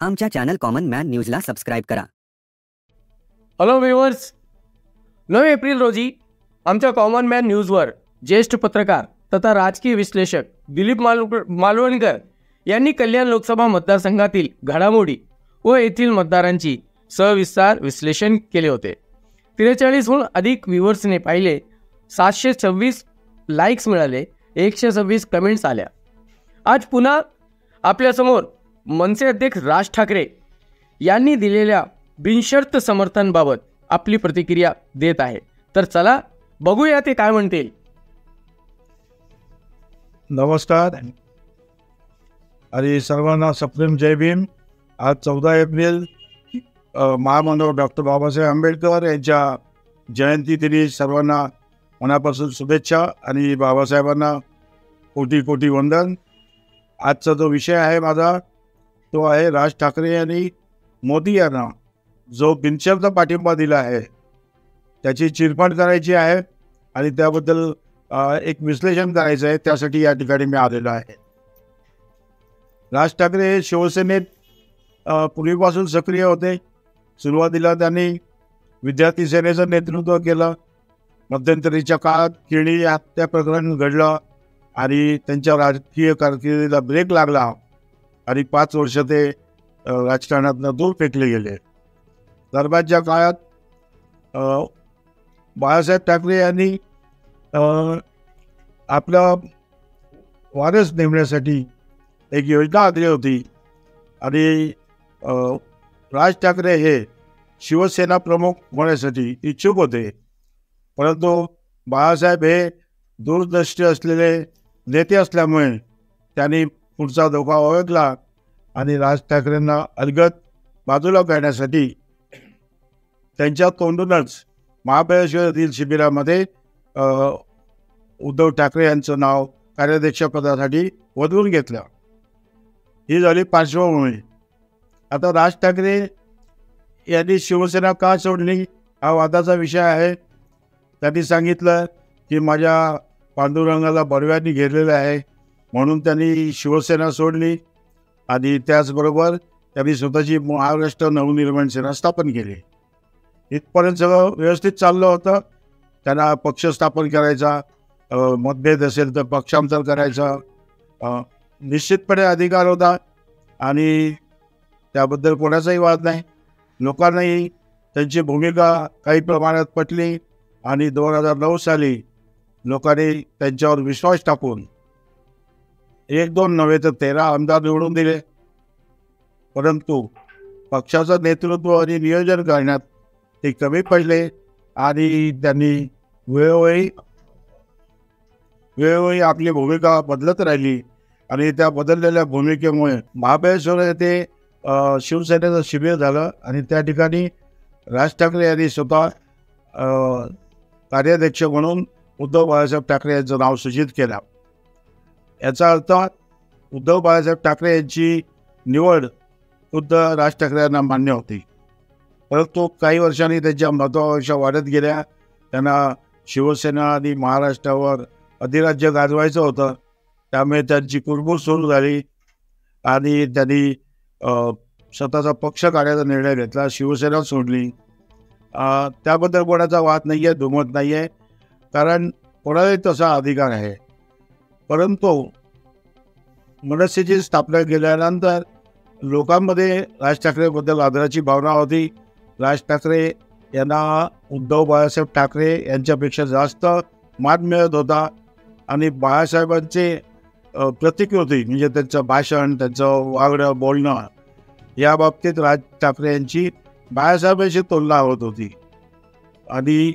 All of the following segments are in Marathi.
आमच्या चॅनल कॉमन मॅन न्यूजला सबस्क्राईब करा. हॅलो व्ह्यूअर्स, 9 एप्रिल रोजी आमच्या कॉमन मॅन न्यूजवर ज्येष्ठ पत्रकार तथा राजकीय विश्लेषक दिलीप मालवणकर यांनी कल्याण लोकसभा मतदारसंघातील घडामोडी व येथील मतदारांची सविस्तार विश्लेषण केले होते. 43हून अधिक व्ह्यूअर्सने पाहिले, 726 लाईक्स मिळाले, 126 कमेंट्स आल्या. आज पुन्हा आपल्यासमोर मनसे अध्यक्ष राज ठाकरे यांनी दिलेल्या बिनशर्त समर्थनबाबत आपली प्रतिक्रिया देत आहे. तर चला बघूया ते काय म्हणतील. नमस्कार आणि सर्वांना सप्रेम जय भीम. आज 14 एप्रिल महामानव डॉक्टर बाबासाहेब आंबेडकर यांच्या जयंतीदिनी सर्वांना मनापासून शुभेच्छा आणि बाबासाहेबांना कोटी कोटी वंदन. आजचा जो विषय आहे माझा तो आहे राज ठाकरे यांनी मोदी यांना जो बिनशर्त पाठिंबा दिला आहे त्याची चिरफाड करायची आहे आणि त्याबद्दल एक विश्लेषण करायचं आहे. त्यासाठी या ठिकाणी मी आलेलो आहे. राज ठाकरे हे शिवसेनेत पूर्वीपासून सक्रिय होते. सुरुवातीला त्यांनी विद्यार्थी सेनेचं नेतृत्व केलं. मध्यंतरीच्या काळात केळी हत्या प्रकरण घडलं आणि त्यांच्या राजकीय कारकिर्दीला ब्रेक लागला आणि 5 वर्ष ते राजकारणातून दूर फेकले गेले. दरम्यानच्या काळात बाळासाहेब ठाकरे यांनी आपला वारस नेमण्यासाठी एक योजना आखली होती आणि राज ठाकरे हे शिवसेना प्रमुख होण्यासाठी इच्छुक होते. परंतु बाळासाहेब हे दूरदृष्टी असलेले नेते असल्यामुळे त्यांनी पुढचा धोका ओळखला आणि राज ठाकरेंना अलगद बाजूला करण्यासाठी त्यांच्या तोंडूनच महाबळेश्वरातील शिबिरामध्ये उद्धव ठाकरे यांचं नाव कार्याध्यक्षपदासाठी वधवून घेतलं. ही झाली पार्श्वभूमी. आता राज ठाकरे यांनी शिवसेना का सोडली हा वादाचा विषय आहे. त्यांनी सांगितलं की माझ्या पांडुरंगाला बडव्यांनी घेरलेलं आहे म्हणून त्यांनी शिवसेना सोडली आणि त्याचबरोबर त्यांनी स्वतःची महाराष्ट्र नवनिर्माण सेना स्थापन केली. इथपर्यंत सगळं व्यवस्थित चाललं होतं. त्यांना पक्ष स्थापन करायचा, मतभेद असेल तर पक्षांतर करायचा निश्चितपणे अधिकार होता आणि त्याबद्दल कोणाचाही वाद नाही. लोकांनाही त्यांची भूमिका काही प्रमाणात पटली आणि 2009 साली लोकांनी त्यांच्यावर विश्वास टाकून 1-2 नव्हे तर 13 आमदार निवडून दिले. परंतु पक्षाचं नेतृत्व आणि नियोजन करण्यात ते कमी पडले आणि त्यांनी वेळोवेळी आपली भूमिका बदलत राहिली आणि त्या बदललेल्या भूमिकेमुळे महाबळेश्वर येथे शिवसेनेचं शिबिर झालं आणि त्या ठिकाणी राज ठाकरे यांनी स्वतः कार्याध्यक्ष म्हणून उद्धव बाळासाहेब ठाकरे यांचं नाव सूचित केलं. याचा अर्थ उद्धव बाळासाहेब ठाकरे यांची निवड खुद्द राज ठाकरे यांना मान्य होती. परंतु काही वर्षांनी त्यांच्या महत्त्वाकांक्षा वाढत गेल्या. त्यांना शिवसेना आणि महाराष्ट्रावर अधिराज्य गाजवायचं होतं. त्यामुळे त्यांची कुरबुर सुरू झाली आणि त्यांनी स्वतःचा पक्ष काढण्याचा निर्णय घेतला. शिवसेना सोडली. त्याबद्दल कोणाचा वाद नाही आहे, दुमत नाही आहे, कारण कोणालाही तसा अधिकार आहे. परंतु मनसेची स्थापना केल्यानंतर लोकांमध्ये राज ठाकरेबद्दल आदराची भावना होती. राज ठाकरे यांना उद्धव बाळासाहेब ठाकरे यांच्यापेक्षा जास्त मान मिळत होता आणि बाळासाहेबांचे प्रतिकृती म्हणजे त्यांचं भाषण, त्यांचं वागणं बोलणं या बाबतीत राज ठाकरे यांची बाळासाहेबांशी तुलना होत होती आणि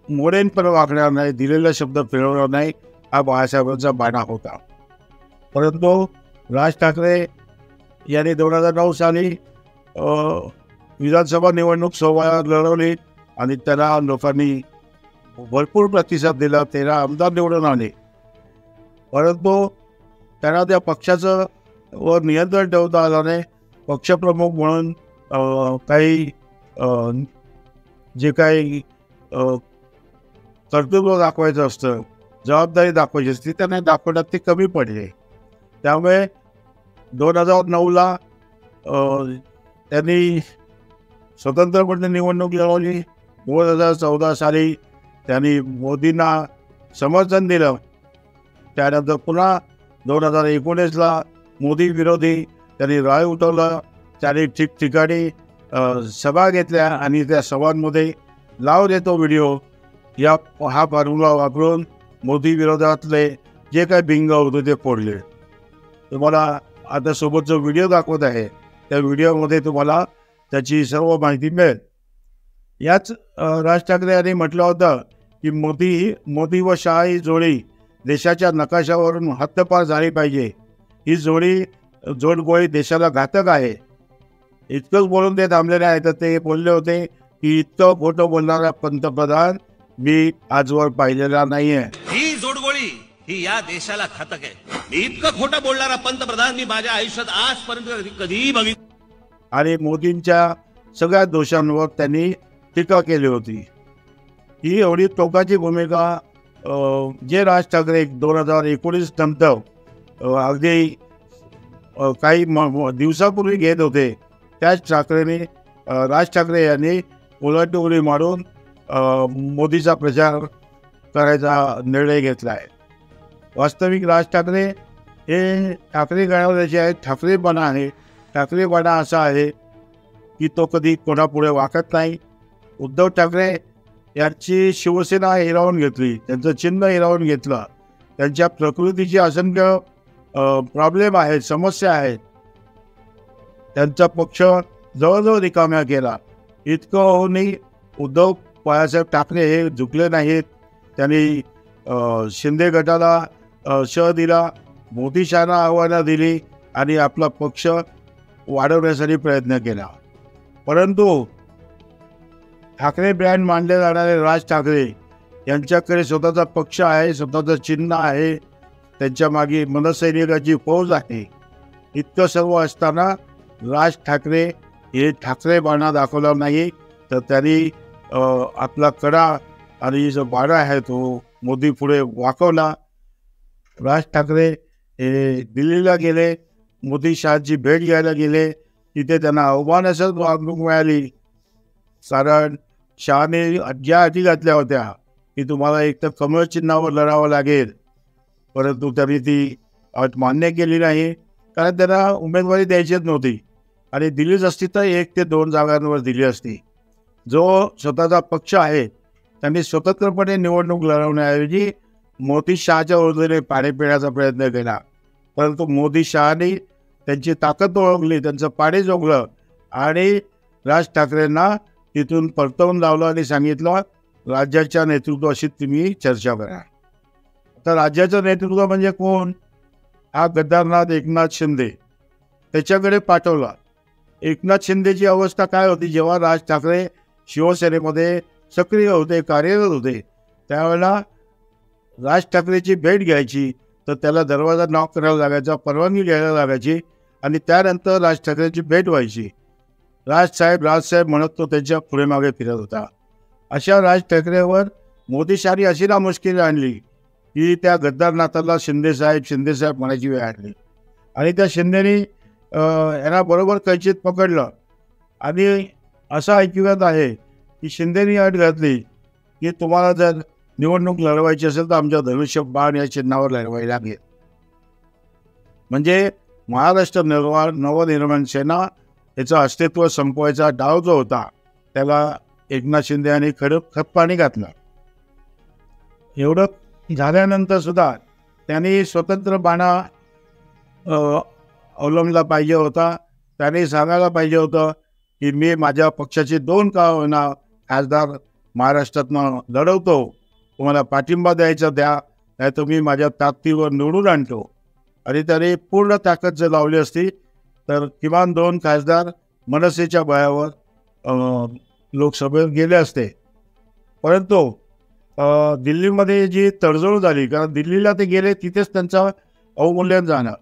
मोडेनपणे वागणार नाही, दिलेला शब्द फिरवणार नाही हा बाळासाहेबांचा बाणा होता. परंतु राज ठाकरे यांनी 2009 साली विधानसभा निवडणूक सोहळ्यात लढवली आणि त्याला लोकांनी भरपूर प्रतिसाद दिला. 13 आमदार निवडून आले. परंतु त्यांना त्या पक्षाचं वर नियंत्रण ठेवता आलं नाही. पक्षप्रमुख म्हणून काही जे काही कर्तृत्व दाखवायचं असतं, जबाबदारी दाखवायची असते, त्यांना दाखवण्यात ते कमी पडले. त्यामुळे 2009ला त्यांनी स्वतंत्रपणे निवडणूक लढवली. 2014 साली त्यांनी मोदींना समर्थन दिलं. त्यानंतर पुन्हा 2019ला मोदी विरोधी त्यांनी राय उठवलं. त्यांनी ठिकठिकाणी सभा घेतल्या आणि त्या सभांमध्ये लाव देतो व्हिडिओ हा फॉर्म्युला वापरून मोदी विरोधातले जे काही बिंग होते ते फोडले. तुम्हाला आता सोबत जो व्हिडिओ दाखवत आहे त्या व्हिडिओमध्ये तुम्हाला त्याची सर्व माहिती मिळेल. याच राज ठाकरे यांनी म्हटलं होतं की मोदी व शहा ही जोडी देशाच्या नकाशावरून हद्दपार झाली पाहिजे. ही जोडगोळी देशाला घातक आहे. इतकंच बोलून ते थांबलेले आहेत. तर ते बोलले होते की इतकं खोटं बोलणारा पंतप्रधान मी आजवर पाहिलेला नाहीये. ही जोडगोळी ही या देशाला घातक आहे. मी इतकं खोटं बोलणारा पंतप्रधान मी माझ्या आयुष्यात आजपर्यंत कधीही बघितलं. आणि मोदींच्या सगळ्या दोषांवर त्यांनी टीका केली होती. ही एवढी टोकाची भूमिका जे राज ठाकरे 2019 नंतर अगदी काही दिवसापूर्वी घेत होते त्याच राज ठाकरे यांनी उलटउडी मारून मोदीचा प्रचार करायचा निर्णय घेतला आहे. वास्तविक राज ठाकरे हे ठाकरे घराण्याचे आहेत. ठाकरेपणा आहे. ठाकरेपणा असा आहे की तो कधी कोणापुढे वाकत नाही. उद्धव ठाकरे यांची शिवसेना हिरावून घेतली. त्यांचं चिन्ह हिरावून घेतलं. त्यांच्या प्रकृतीची असंख्य प्रॉब्लेम आहेत, समस्या आहेत. त्यांचा पक्ष जवळजवळ रिकाम्या केला. इतकं होऊनही उद्धव बाळासाहेब ठाकरे हे झुकले नाहीत. त्यांनी शिंदे गटाला शह दिला, मोदी शहांना आव्हानं दिली आणि आपला पक्ष वाढवण्यासाठी प्रयत्न केला. परंतु ठाकरे ब्रँड मानले जाणारे राज ठाकरे यांच्याकडे स्वतःचा पक्ष आहे, स्वतःचं चिन्ह आहे, त्यांच्या मागे मनसैनिकाची फौज आहे. इतकं सर्व असताना राज ठाकरे हे ठाकरेपणा दाखवला नाही. तर त्यांनी आपला कडा आणि जो बाणा आहे तो मोदी पुढे वाकवला. राज ठाकरे हे दिल्लीला गेले, मोदी शहाची भेट घ्यायला गेले. तिथे त्यांना अवमानास्पद वागणूक मिळाली. कारण शहाने ज्या अटी घातल्या होत्या की तुम्हाला एक तर कमळ चिन्हावर लढावं लागेल, परंतु त्यांनी ती अट मान्य केली नाही. कारण त्यांना उमेदवारी द्यायचीच नव्हती आणि दिलीच असती तर 1 ते 2 जागांवर दिली असती. जो स्वतःचा पक्ष आहे त्यांनी स्वतंत्रपणे निवडणूक लढवण्याऐवजी मोदी शहाच्या वतीने पाणी पिण्याचा प्रयत्न केला. परंतु मोदी शहाने त्यांची ताकद ओळखली, त्यांचं पाणी जोगलं आणि राज ठाकरेंना तिथून परतवून लावलं आणि सांगितलं राज्याच्या नेतृत्वाशी तुम्ही चर्चा करा. तर राज्याचं नेतृत्व म्हणजे कोण? हा गद्दारनाथ एकनाथ शिंदे. त्याच्याकडे पाठवला. एकनाथ शिंदेची अवस्था काय होती? जेव्हा राज ठाकरे शिवसेनेमध्ये सक्रिय होते, कार्यरत होते, त्यावेळेला राज ठाकरेची भेट घ्यायची तर त्याला दरवाजा नॉक करायला लागायचा, परवानगी घ्यायला लागायची आणि त्यानंतर राज ठाकरेंची भेट व्हायची. राजसाहेब म्हणत तो त्यांच्या पुढे मागे फिरत होता. अशा राज ठाकरेवर मोदी शहानी अशी ना मुश्किल आणली की त्या गद्दारनाथाला शिंदेसाहेब म्हणायची वेळ आणली. आणि त्या शिंदेनी यांना बरोबर कैचीत पकडलं. आणि असं ऐकिवात आहे की शिंदेनी अट घातली की तुम्हाला जर निवडणूक लढवायची असेल तर आमच्या धनुष्यबाण या चिन्हावर लढवायला लागेल. म्हणजे महाराष्ट्र नवनिर्माण सेना याचं अस्तित्व संपवायचा डाव जो होता त्याला एकनाथ शिंदे यांनी खतपाणी घातलं. एवढं झाल्यानंतर सुद्धा त्यांनी स्वतंत्र बाणा अवलंबला पाहिजे होता. त्यांनी सांगायला पाहिजे होतं की मी माझ्या पक्षाचे 2 खासदार महाराष्ट्रातनं लढवतो, तुम्हाला पाठिंबा द्यायचा द्या, नाही तर मी माझ्या ताकदीवर निवडून आणतो. आणि त्यांनी पूर्ण ताकद जर लावली असती तर किमान 2 खासदार मनसेच्या बळावर लोकसभेत गेले असते. परंतु दिल्लीमध्ये जी तडजोड झाली, कारण दिल्लीला ते गेले तिथेच त्यांचा अवमूल्यन जाणं.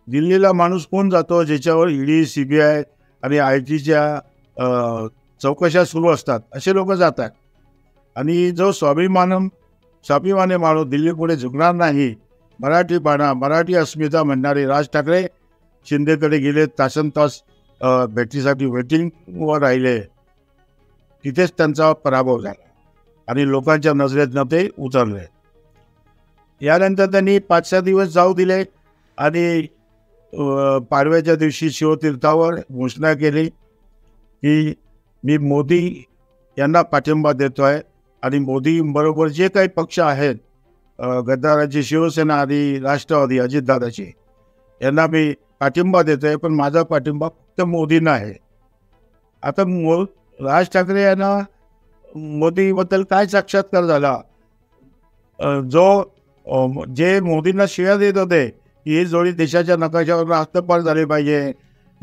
दिल्लीला माणूस कोण जातो? ज्याच्यावर ईडी, CBI आणि ITच्या चौकशा सुरू असतात, असे लोक जातात. आणि जो स्वाभिमानी माणूस दिल्ली पुढे झुकणार नाही, मराठी अस्मिता म्हणणारे राज ठाकरे शिंदेकडे गेले. तासनतास भेटीसाठी वेटिंगवर राहिले, तिथेच त्यांचा पराभव झाला आणि लोकांच्या नजरेतनं ते उतरले. यानंतर त्यांनी 5-6 दिवस जाऊ दिले आणि पाडव्याच्या दिवशी शिवतीर्थावर घोषणा केली की मी मोदी यांना पाठिंबा देतो आहे आणि मोदी बरोबर जे काही पक्ष आहेत, गद्दाराची शिवसेना आणि राष्ट्रवादी अजितदादाची, यांना मी पाठिंबा देतो आहे, पण माझा पाठिंबा फक्त मोदींना आहे. आता राज ठाकरे यांना मोदीबद्दल काय साक्षात्कार झाला? जे मोदींना शिव्या देत होते की ही जोडी देशाच्या नकाशावर हस्तपार झाली पाहिजे,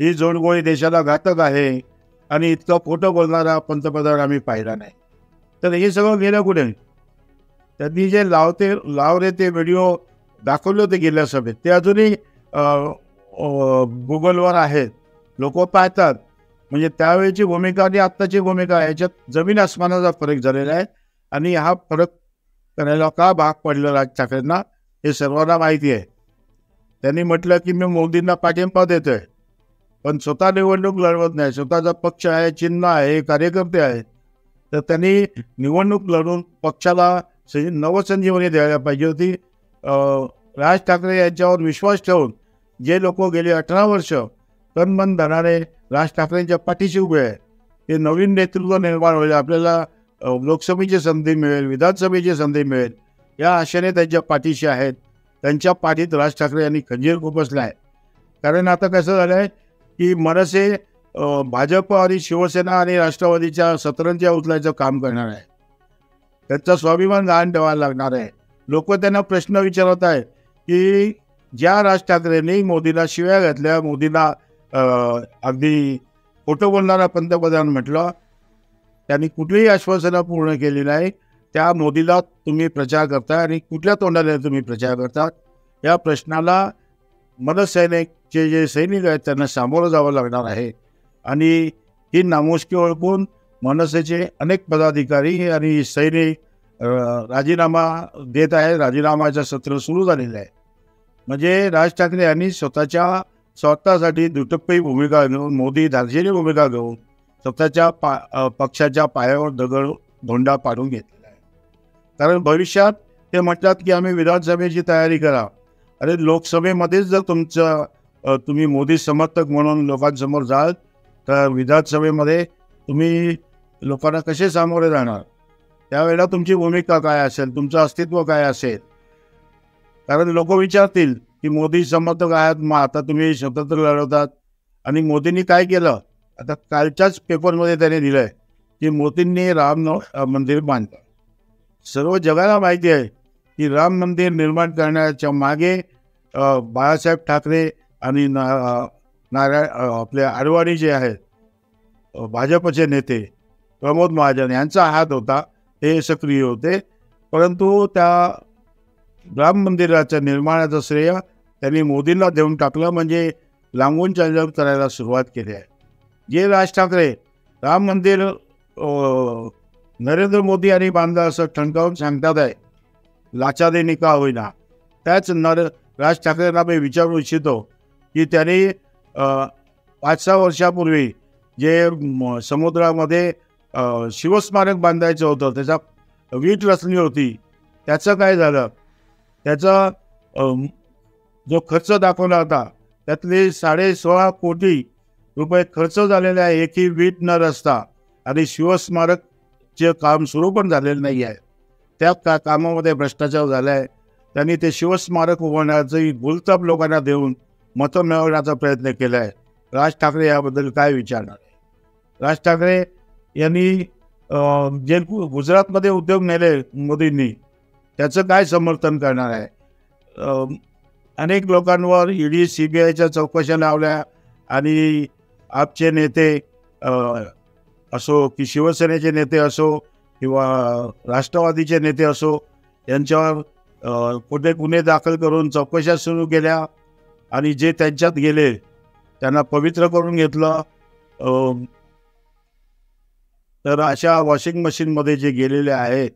ही जोडगोळी देशाला घातक आहे आणि इतकं खोटं बोलणारा पंतप्रधान आम्ही पाहिला नाही. तर हे सगळं गेलं कुठे? त्यांनी जे लावरे ते व्हिडिओ दाखवले होते गेल्या सभेत, ते अजूनही गुगलवर आहेत, लोक पाहतात. म्हणजे त्यावेळीची भूमिका आणि आत्ताची भूमिका याच्यात जमीन आसमानाचा फरक झालेला आहे. आणि हा फरक करायला का भाग पडलं राज ठाकरेंना हे सर्वांना माहिती आहे. त्यांनी म्हटलं की मी मोदींना पाठिंबा देतोय, पण स्वतः निवडणूक लढवत नाही. स्वतःचा पक्ष आहे, चिन्ह आहे, कार्यकर्ते आहेत. तर त्यांनी निवडणूक लढून पक्षाला नवसंजीवनी द्यायला पाहिजे होती. राज ठाकरे यांच्यावर विश्वास ठेवून जे लोक गेली 18 वर्ष तन-मन धनाने राज ठाकरेंच्या पाठीशी उभे आहे, ते नवीन नेतृत्व निर्माण होईल, आपल्याला लोकसभेची संधी मिळेल, विधानसभेची संधी मिळेल, या आशेने त्यांच्या पाठीशी आहेत. त्यांच्या पाठीत राज ठाकरे यांनी खंजीर खुपसला आहे. कारण आता कसं झालं आहे की मनसे भाजप आणि शिवसेना आणि राष्ट्रवादीच्या सतरंज्या उचलायचं काम करणार आहे. त्यांचा स्वाभिमान गहाण ठेवायला लागणार आहे. लोक त्यांना प्रश्न विचारत आहेत की ज्या राज ठाकरेंनी मोदीला शिव्या घातल्या, मोदीला अगदी खोटं बोलणारा पंतप्रधान म्हटलं, त्यांनी कुठलीही आश्वासनं पूर्ण केली नाही, त्या मोदीला तुम्ही प्रचार करता आणि कुठल्या तोंडाने तुम्ही प्रचार करता? या प्रश्नाला मनसैनिकचे जे सैनिक आहेत त्यांना सामोरं जावं लागणार आहे. आणि ही नामुष्की ओळखून मनसेचे अनेक पदाधिकारी आणि सैनिक राजीनामा देत आहे. राजीनामाचं सत्र सुरू झालेलं आहे. म्हणजे राज ठाकरे यांनी स्वतःसाठी दुटप्पी भूमिका घेऊन, मोदी धार्जिणी भूमिका घेऊन स्वतःच्या पक्षाच्या पायावर दगड धोंडा पाडून घेतलेला आहे. कारण भविष्यात ते म्हणतात की आम्ही विधानसभेची तयारी करा. अरे लोकसभेमध्येच जर तुम्ही मोदी समर्थक म्हणून लोकांसमोर जाल तर विधानसभेमध्ये तुम्ही लोकांना कसे सामोरे जाणार? त्यावेळेला तुमची भूमिका काय असेल, तुमचं अस्तित्व काय असेल? कारण लोक विचारतील की मोदी समर्थक आहात, मग आता तुम्ही स्वतंत्र लढवतात. आणि मोदींनी काय केलं? आता कालच्याच पेपरमध्ये त्याने दिलं आहे की मोदींनी राम मंदिर बांधलं. सर्व जगाला माहिती आहे की राम मंदिर निर्माण करण्याच्या मागे बाळासाहेब ठाकरे आणि आपले आडवाणी जे आहेत भाजपचे नेते प्रमोद महाजन यांचा हात होता, ते सक्रिय होते. परंतु त्या राम मंदिराच्या निर्माणाचं श्रेय त्यांनी मोदींना देऊन टाकलं. म्हणजे लांबून चालून करायला सुरुवात केली आहे. जे राज ठाकरे राम मंदिर नरेंद्र मोदी यांनी बांधलं असं ठणकावून सांगतात आहे, लाचारीने का होईना, त्याच राज ठाकरेंना मी विचारू इच्छितो की त्यांनी 5-6 वर्षापूर्वी जे समुद्रामध्ये शिवस्मारक बांधायचं होतं, त्याचा वीट रचली होती, त्याचं काय झालं? त्याचा जो खर्च दाखवला होता त्यातले 16.5 कोटी रुपये खर्च झालेले आहे, एकही वीट न रचता. आणि शिवस्मारकचे काम सुरू पण झालेलं नाही आहे. त्या कामामध्ये भ्रष्टाचार झाला आहे. त्यांनी ते शिवस्मारक उभारण्याची भूलताप लोकांना देऊन मतं मिळवण्याचा प्रयत्न केला आहे. राज ठाकरे याबद्दल काय विचारणार आहे? राज ठाकरे यांनी जे गुजरातमध्ये उद्योग नेले मोदींनी, त्याचं काय समर्थन करणार आहे? अनेक लोकांवर ईडी CBIच्या चौकशा लावल्या आणि आपचे नेते असो की शिवसेनेचे नेते असो किंवा राष्ट्रवादीचे नेते असो यांच्यावर कुठे गुन्हे दाखल करून चौकशा सुरू केल्या आणि जे त्यांच्यात गेले त्यांना पवित्र करून घेतलं. तर अशा वॉशिंग मशीनमध्ये जे गेलेले आहेत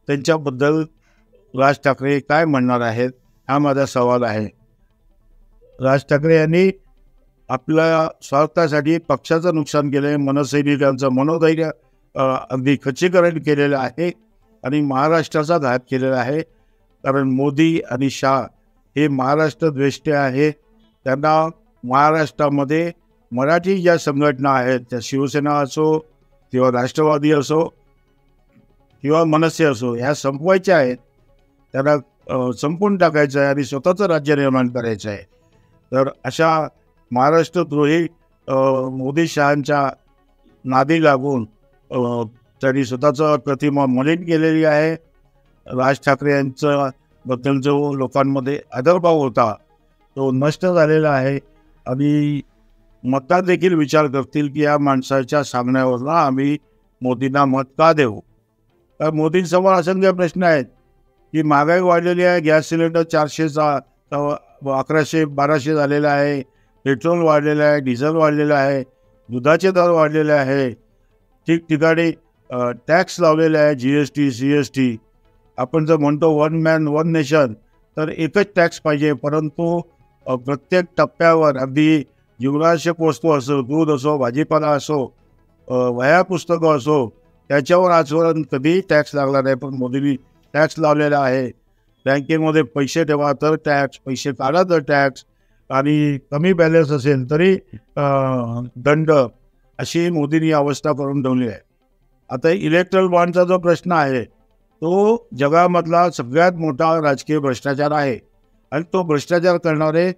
त्यांच्याबद्दल राज ठाकरे काय म्हणणार आहेत हा माझा सवाल आहे. राज ठाकरे यांनी आपल्या स्वार्थासाठी पक्षाचं नुकसान केलं आहे, मनसैनिकांचं मनोधैर्य अगदी खच्चीकरण केलेलं आहे आणि महाराष्ट्राचा घात केलेला आहे. कारण मोदी आणि शाह हे महाराष्ट्र द्वेष्टे आहे. त्यांना महाराष्ट्रामध्ये मराठी ज्या संघटना आहेत, त्या शिवसेना असो किंवा राष्ट्रवादी असो किंवा मनसे असो, ह्या संपवायच्या आहेत. त्यांना संपवून टाकायचं आहे आणि स्वतःचं राज्य निर्माण करायचं आहे. तर अशा महाराष्ट्रद्रोही मोदी शहांच्या नादी लागून त्यांनी स्वतःचं प्रतिमा मलिन केलेली आहे. राज ठाकरे यांच्या बद्दल जो लोकांमध्ये आदरभाव होता तो नष्ट झालेला आहे आणि मतदार देखील विचार करतील की या माणसाच्या सांगण्यावरनं आम्ही मोदींना मत का देऊ. तर मोदींसमोर असंख्य प्रश्न आहेत की महागाई वाढलेली आहे, गॅस सिलेंडर 400चा 1100-1200 झालेला आहे, पेट्रोल वाढलेलं आहे, डिझेल वाढलेलं आहे, दुधाचे दर वाढलेले आहे, ठिकठिकाणी टॅक्स लावलेले आहे, GST CST. आपण जर म्हणतो वन मॅन वन नेशन, तर एकच टॅक्स पाहिजे, परंतु प्रत्येक टप्प्यावर अगदी जीवनावश्यक वस्तू असो, दूध असो, भाजीपाला असो, वह्या पुस्तकं असो, त्याच्यावर आजपर्यंत कधीही टॅक्स लागला नाही. पण मोदींनी टॅक्स लावलेला आहे. बँकेमध्ये पैसे ठेवा तर टॅक्स, पैसे काढा तर टॅक्स, आणि कमी बॅलन्स असेल तरी दंड, अशी मोदींनी अवस्था करून ठेवली आहे. आता इलेक्ट्रल बॉन्डचा जो प्रश्न आहे तो जगामधला सगळ्यात मोठा राजकीय भ्रष्टाचार आहे आणि तो भ्रष्टाचार करणारे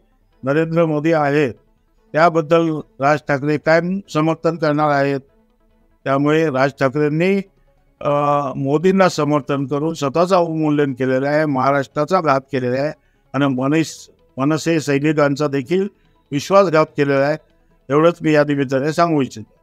नरेंद्र मोदी आहेत. त्याबद्दल राज ठाकरे कायम समर्थन करणार आहेत. त्यामुळे राज ठाकरेंनी मोदींना समर्थन करून स्वतःचं अवमूल्यन केलेलं आहे, महाराष्ट्राचा घात केलेला आहे आणि मनसे सैनिकांचा देखील विश्वासघात केलेला आहे. एवढंच मी या निमित्ताने सांगू इच्छितो.